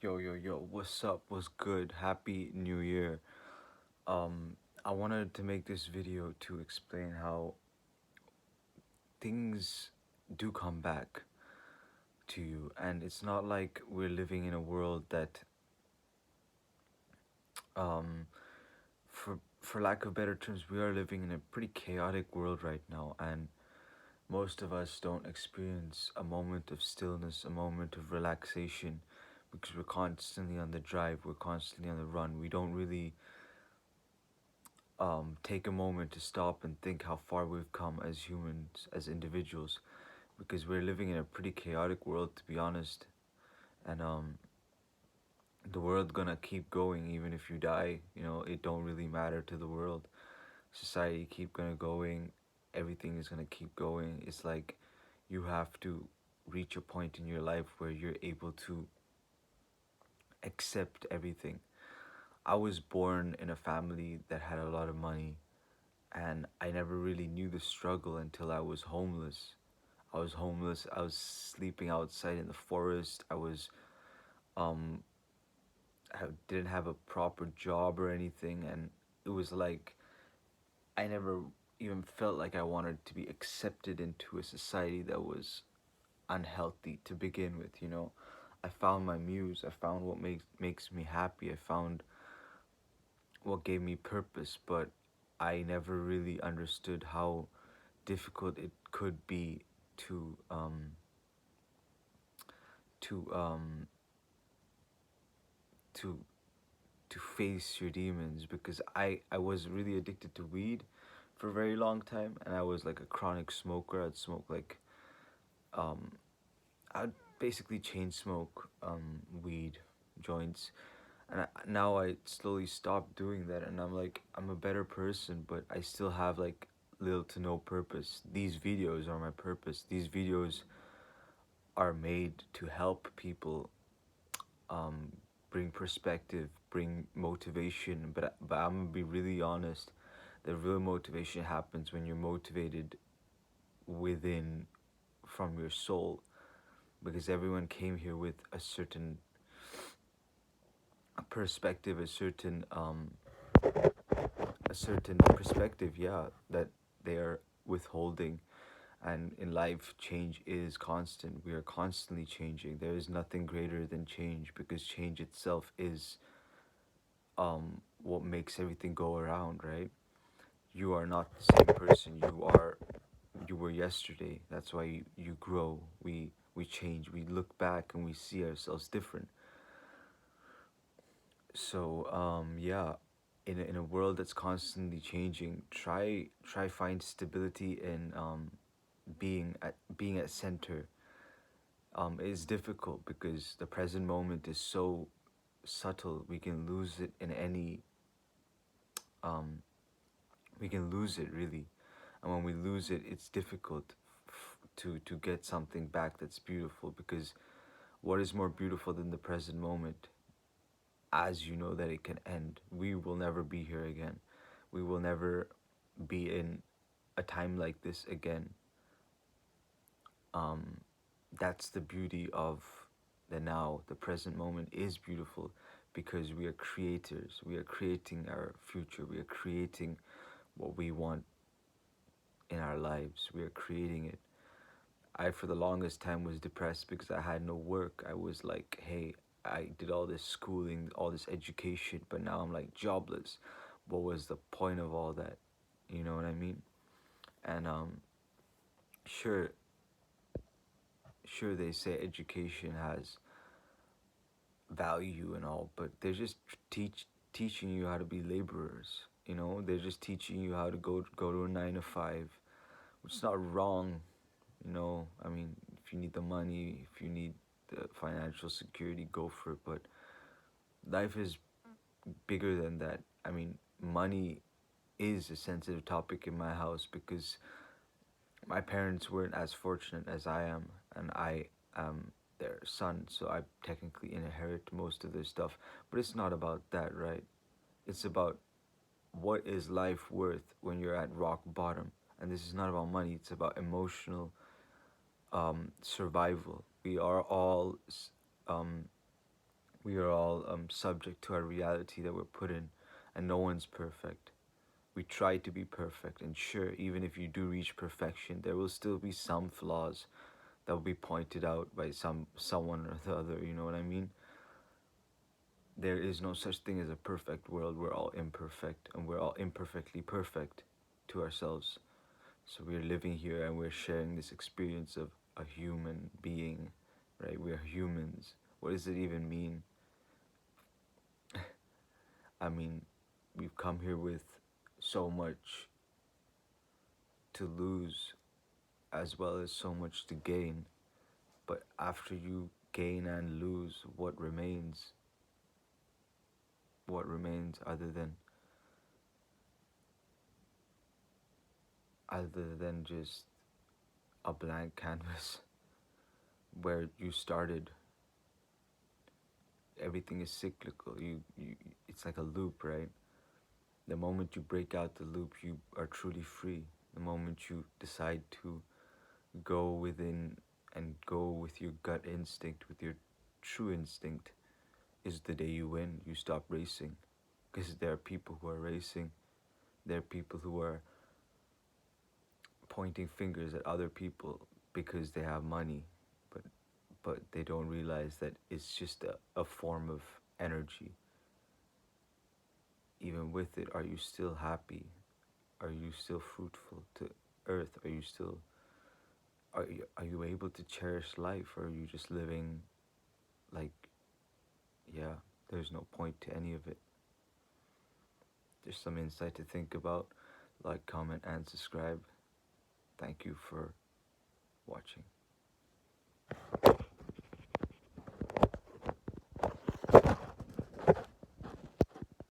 Yo, what's up? What's good? Happy New Year. I wanted to make this video to explain how things do come back to you, and it's not like we're living in a world that, um, for lack of better terms, we are living in a pretty chaotic world right now, and most of us don't experience a moment of stillness, a moment of relaxation, because we're constantly on the drive, we're constantly on the run. We don't really take a moment to stop and think how far we've come as humans, as individuals, because we're living in a pretty chaotic world, to be honest. And the world gonna keep going even if you die. You know, it don't really matter to the world. Society keep gonna going. Everything is gonna keep going. It's like you have to reach a point in your life where you're able to accept everything. I was born in a family that had a lot of money, and I never really knew the struggle until I was homeless. I was homeless. I was sleeping outside in the forest. Um, I didn't have a proper job or anything, and it was like I never even felt like I wanted to be accepted into a society that was unhealthy to begin with. You know, I found my muse. I found what makes me happy. I found what gave me purpose, but I never really understood how difficult it could be to to um to to face your demons, because I was really addicted to weed for a very long time, and I was like a chronic smoker. I'd smoke like um I'd basically chain smoke weed joints, and now I slowly stopped doing that, and I'm a better person, but I still have like little to no purpose. These videos are my purpose. These videos are made to help people, um, bring perspective, bring motivation. But I'm gonna be really honest. The real motivation happens when you're motivated within, from your soul, because everyone came here with a certain perspective, a certain perspective, yeah, that they are withholding. And in life, change is constant. We are constantly changing. There is nothing greater than change, because change itself is what makes everything go around, right? You are not the same person you were yesterday. That's why you grow. We change. We look back and we see ourselves different. So yeah, in a world that's constantly changing, try find stability in being at center. It's difficult because the present moment is so subtle. Um we can lose it really, and when we lose it, it's difficult to get something back that's beautiful, because what is more beautiful than the present moment, as you know that it can end. We will never be here again. We will never be in a time like this again. um that's the beauty of the now. The present moment is beautiful because we are creators. We are creating our future. We are creating what we want in our lives. We are creating it. I, for the longest time, was depressed because I had no work. I was like, hey, I did all this schooling, all this education, but now I'm like jobless. What was the point of all that? You know what I mean? And sure, sure, they say education has value and all, but they're just teaching you how to be laborers. You know, they're just teaching you how to go to a 9 to 5, which is not wrong. You know, I mean, if you need the money, if you need the financial security, go for it. But life is bigger than that. I mean, money is a sensitive topic in my house because my parents weren't as fortunate as I am, and I am their son, so I technically inherit most of their stuff. But it's not about that, right? It's about what is life worth when you're at rock bottom. And this is not about money, it's about emotional survival. We are all um, We are all subject to our reality that we're put in, and no one's perfect. We try to be perfect, and sure, even if you do reach perfection, there will still be some flaws that will be pointed out by someone or the other. You know what I mean? There is no such thing as a perfect world. We're all imperfect, and we're all imperfectly perfect to ourselves. So we're living here and we're sharing this experience of a human being, right? We're humans. What does it even mean? I mean, we've come here with so much to lose as well as so much to gain. But after you gain and lose, what remains? What remains other than just a blank canvas where you started? Everything is cyclical. It's like a loop, right? The moment you break out the loop, you are truly free. The moment you decide to go within and go with your gut instinct, with your true instinct, is the day you win. You stop racing. Because there are people who are racing. There are people who are pointing fingers at other people because they have money, but they don't realize that it's just a form of energy. Even with it, are you still happy? Are you still fruitful to earth? Are you able to cherish life, or are you just living like, yeah, there's no point to any of it? There's some insight to think about. Like, comment, and subscribe. Thank you for watching.